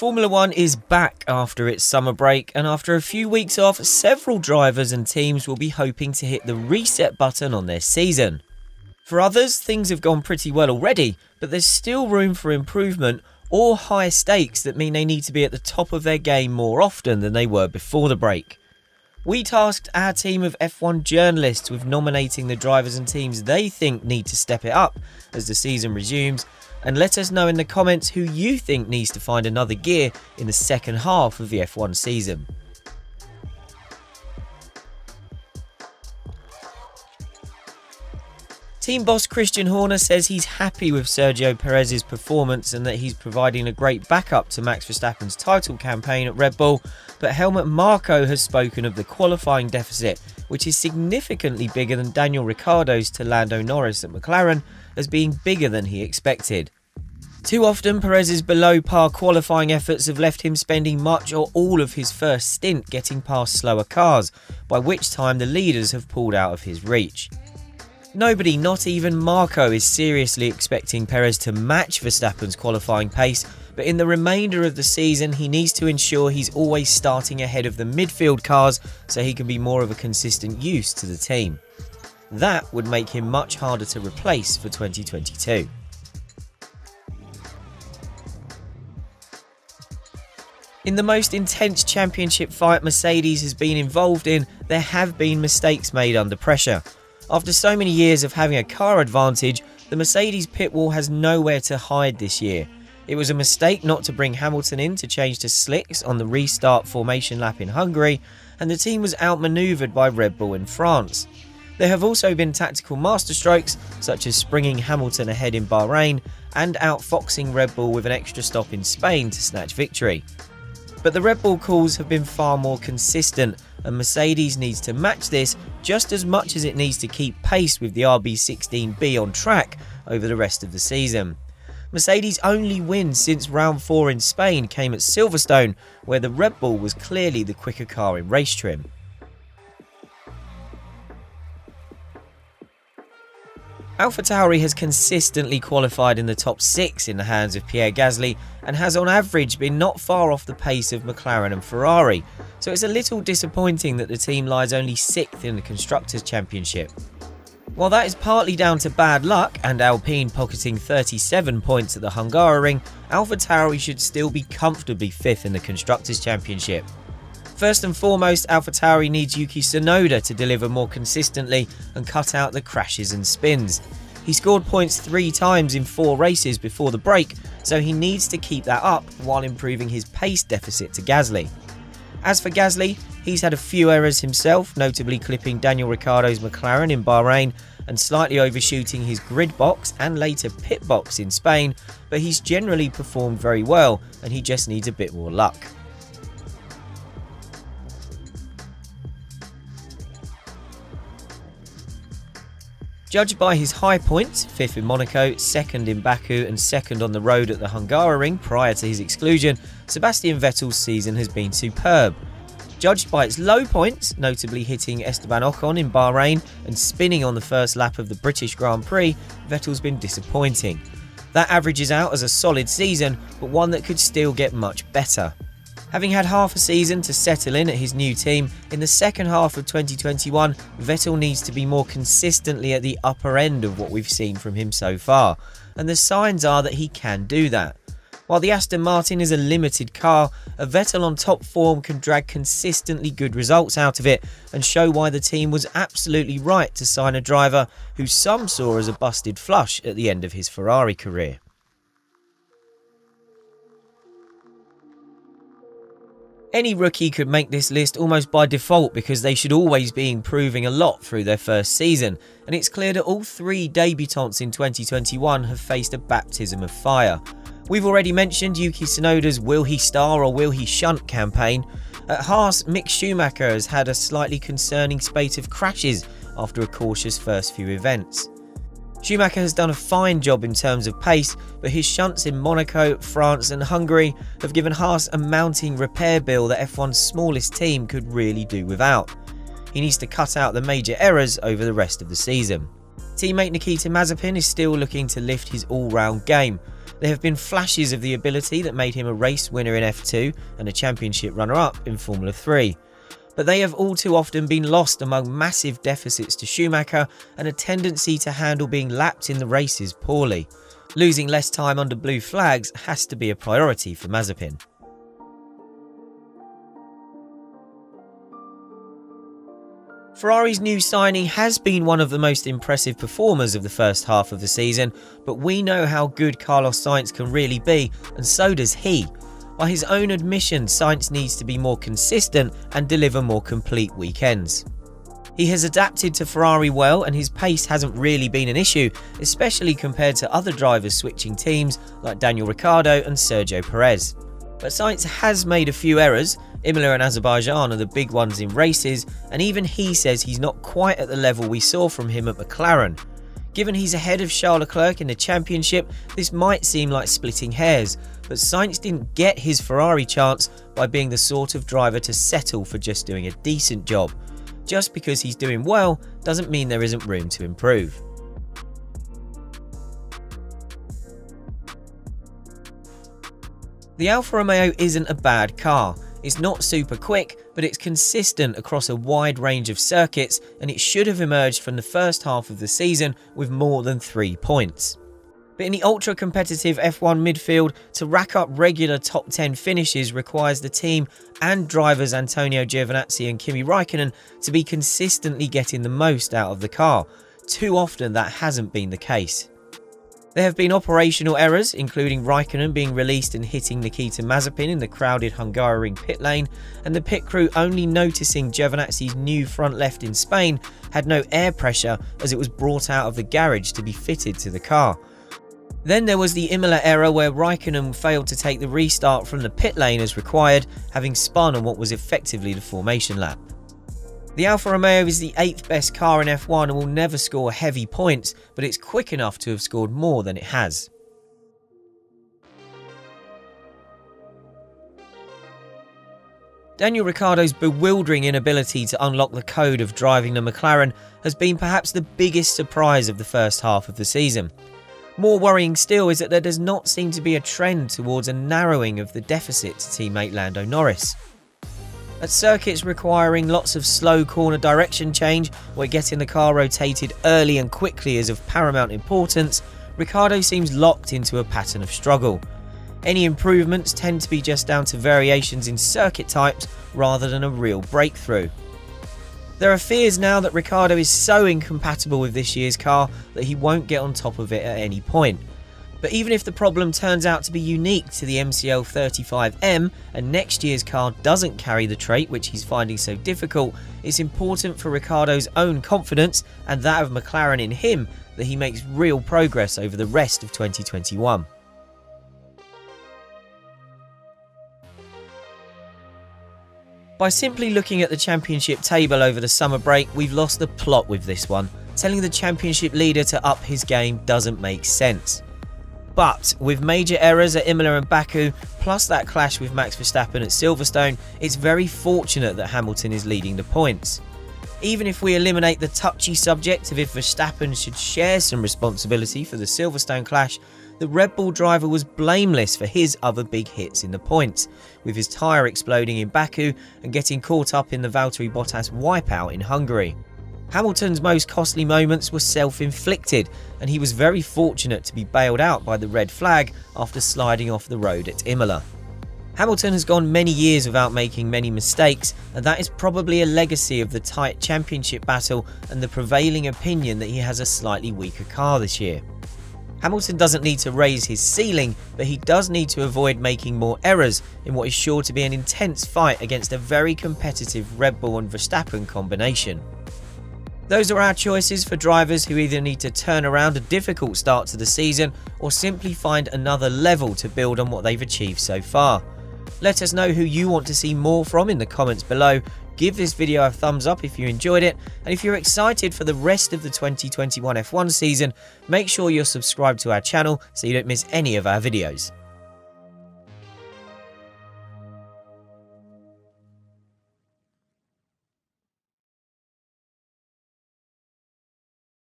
Formula One is back after its summer break, and after a few weeks off, several drivers and teams will be hoping to hit the reset button on their season. For others, things have gone pretty well already, but there's still room for improvement or high stakes that mean they need to be at the top of their game more often than they were before the break. We tasked our team of F1 journalists with nominating the drivers and teams they think need to step it up as the season resumes, and let us know in the comments who you think needs to find another gear in the second half of the F1 season. Team boss Christian Horner says he's happy with Sergio Perez's performance and that he's providing a great backup to Max Verstappen's title campaign at Red Bull, but Helmut Marko has spoken of the qualifying deficit, which is significantly bigger than Daniel Ricciardo's to Lando Norris at McLaren, as being bigger than he expected. Too often, Perez's below-par qualifying efforts have left him spending much or all of his first stint getting past slower cars, by which time the leaders have pulled out of his reach. Nobody, not even Marko, is seriously expecting Perez to match Verstappen's qualifying pace, but in the remainder of the season he needs to ensure he's always starting ahead of the midfield cars so he can be more of a consistent use to the team. That would make him much harder to replace for 2022. In the most intense championship fight Mercedes has been involved in, there have been mistakes made under pressure. After so many years of having a car advantage, the Mercedes pit wall has nowhere to hide this year. It was a mistake not to bring Hamilton in to change to slicks on the restart formation lap in Hungary, and the team was outmanoeuvred by Red Bull in France. There have also been tactical masterstrokes, such as springing Hamilton ahead in Bahrain and outfoxing Red Bull with an extra stop in Spain to snatch victory. But the Red Bull calls have been far more consistent, and Mercedes needs to match this just as much as it needs to keep pace with the RB16B on track over the rest of the season. Mercedes' only win since round 4 in Spain came at Silverstone, where the Red Bull was clearly the quicker car in race trim. AlphaTauri has consistently qualified in the top 6 in the hands of Pierre Gasly and has on average been not far off the pace of McLaren and Ferrari, so it's a little disappointing that the team lies only 6th in the Constructors' Championship. While that is partly down to bad luck and Alpine pocketing 37 points at the Hungaroring, AlphaTauri should still be comfortably 5th in the Constructors' Championship. First and foremost, AlphaTauri needs Yuki Tsunoda to deliver more consistently and cut out the crashes and spins. He scored points 3 times in 4 races before the break, so he needs to keep that up while improving his pace deficit to Gasly. As for Gasly, he's had a few errors himself, notably clipping Daniel Ricciardo's McLaren in Bahrain and slightly overshooting his grid box and later pit box in Spain, but he's generally performed very well and he just needs a bit more luck. Judged by his high points, 5th in Monaco, 2nd in Baku and 2nd on the road at the Hungaroring prior to his exclusion, Sebastian Vettel's season has been superb. Judged by its low points, notably hitting Esteban Ocon in Bahrain and spinning on the first lap of the British Grand Prix, Vettel's been disappointing. That averages out as a solid season, but one that could still get much better. Having had half a season to settle in at his new team, in the second half of 2021, Vettel needs to be more consistently at the upper end of what we've seen from him so far, and the signs are that he can do that. While the Aston Martin is a limited car, a Vettel on top form can drag consistently good results out of it and show why the team was absolutely right to sign a driver who some saw as a busted flush at the end of his Ferrari career. Any rookie could make this list almost by default because they should always be improving a lot through their first season, and it's clear that all 3 debutants in 2021 have faced a baptism of fire. We've already mentioned Yuki Tsunoda's will he star or will he shunt campaign. At Haas, Mick Schumacher has had a slightly concerning spate of crashes after a cautious first few events. Schumacher has done a fine job in terms of pace, but his shunts in Monaco, France and Hungary have given Haas a mounting repair bill that F1's smallest team could really do without. He needs to cut out the major errors over the rest of the season. Teammate Nikita Mazepin is still looking to lift his all-round game. There have been flashes of the ability that made him a race winner in F2 and a championship runner-up in Formula 3. But they have all too often been lost among massive deficits to Schumacher and a tendency to handle being lapped in the races poorly. Losing less time under blue flags has to be a priority for Mazepin. Ferrari's new signing has been one of the most impressive performers of the first half of the season, but we know how good Carlos Sainz can really be, and so does he. By his own admission, Sainz needs to be more consistent and deliver more complete weekends. He has adapted to Ferrari well, and his pace hasn't really been an issue, especially compared to other drivers switching teams like Daniel Ricciardo and Sergio Perez. But Sainz has made a few errors. Imola and Azerbaijan are the big ones in races, and even he says he's not quite at the level we saw from him at McLaren. Given he's ahead of Charles Leclerc in the championship, this might seem like splitting hairs, but Sainz didn't get his Ferrari chance by being the sort of driver to settle for just doing a decent job. Just because he's doing well doesn't mean there isn't room to improve. The Alfa Romeo isn't a bad car. It's not super quick, but it's consistent across a wide range of circuits, and it should have emerged from the first half of the season with more than 3 points. But in the ultra-competitive F1 midfield, to rack up regular top 10 finishes requires the team and drivers Antonio Giovinazzi and Kimi Raikkonen to be consistently getting the most out of the car. Too often that hasn't been the case. There have been operational errors, including Raikkonen being released and hitting Nikita Mazepin in the crowded Hungaroring pit lane, and the pit crew only noticing Giovinazzi's new front left in Spain had no air pressure as it was brought out of the garage to be fitted to the car. Then there was the Imola error where Raikkonen failed to take the restart from the pit lane as required, having spun on what was effectively the formation lap. The Alfa Romeo is the 8th best car in F1 and will never score heavy points, but it's quick enough to have scored more than it has. Daniel Ricciardo's bewildering inability to unlock the code of driving the McLaren has been perhaps the biggest surprise of the first half of the season. More worrying still is that there does not seem to be a trend towards a narrowing of the deficit to teammate Lando Norris. At circuits requiring lots of slow corner direction change, where getting the car rotated early and quickly is of paramount importance, Ricciardo seems locked into a pattern of struggle. Any improvements tend to be just down to variations in circuit types rather than a real breakthrough. There are fears now that Ricciardo is so incompatible with this year's car that he won't get on top of it at any point. But even if the problem turns out to be unique to the MCL 35M and next year's car doesn't carry the trait which he's finding so difficult, it's important for Ricciardo's own confidence and that of McLaren in him that he makes real progress over the rest of 2021. By simply looking at the championship table over the summer break, we've lost the plot with this one. Telling the championship leader to up his game doesn't make sense. But with major errors at Imola and Baku, plus that clash with Max Verstappen at Silverstone, it's very fortunate that Hamilton is leading the points. Even if we eliminate the touchy subject of if Verstappen should share some responsibility for the Silverstone clash, the Red Bull driver was blameless for his other big hits in the points, with his tyre exploding in Baku and getting caught up in the Valtteri Bottas wipeout in Hungary. Hamilton's most costly moments were self-inflicted, and he was very fortunate to be bailed out by the red flag after sliding off the road at Imola. Hamilton has gone many years without making many mistakes, and that is probably a legacy of the tight championship battle and the prevailing opinion that he has a slightly weaker car this year. Hamilton doesn't need to raise his ceiling, but he does need to avoid making more errors in what is sure to be an intense fight against a very competitive Red Bull and Verstappen combination. Those are our choices for drivers who either need to turn around a difficult start to the season or simply find another level to build on what they've achieved so far. Let us know who you want to see more from in the comments below. Give this video a thumbs up if you enjoyed it, and if you're excited for the rest of the 2021 F1 season, make sure you're subscribed to our channel so you don't miss any of our videos.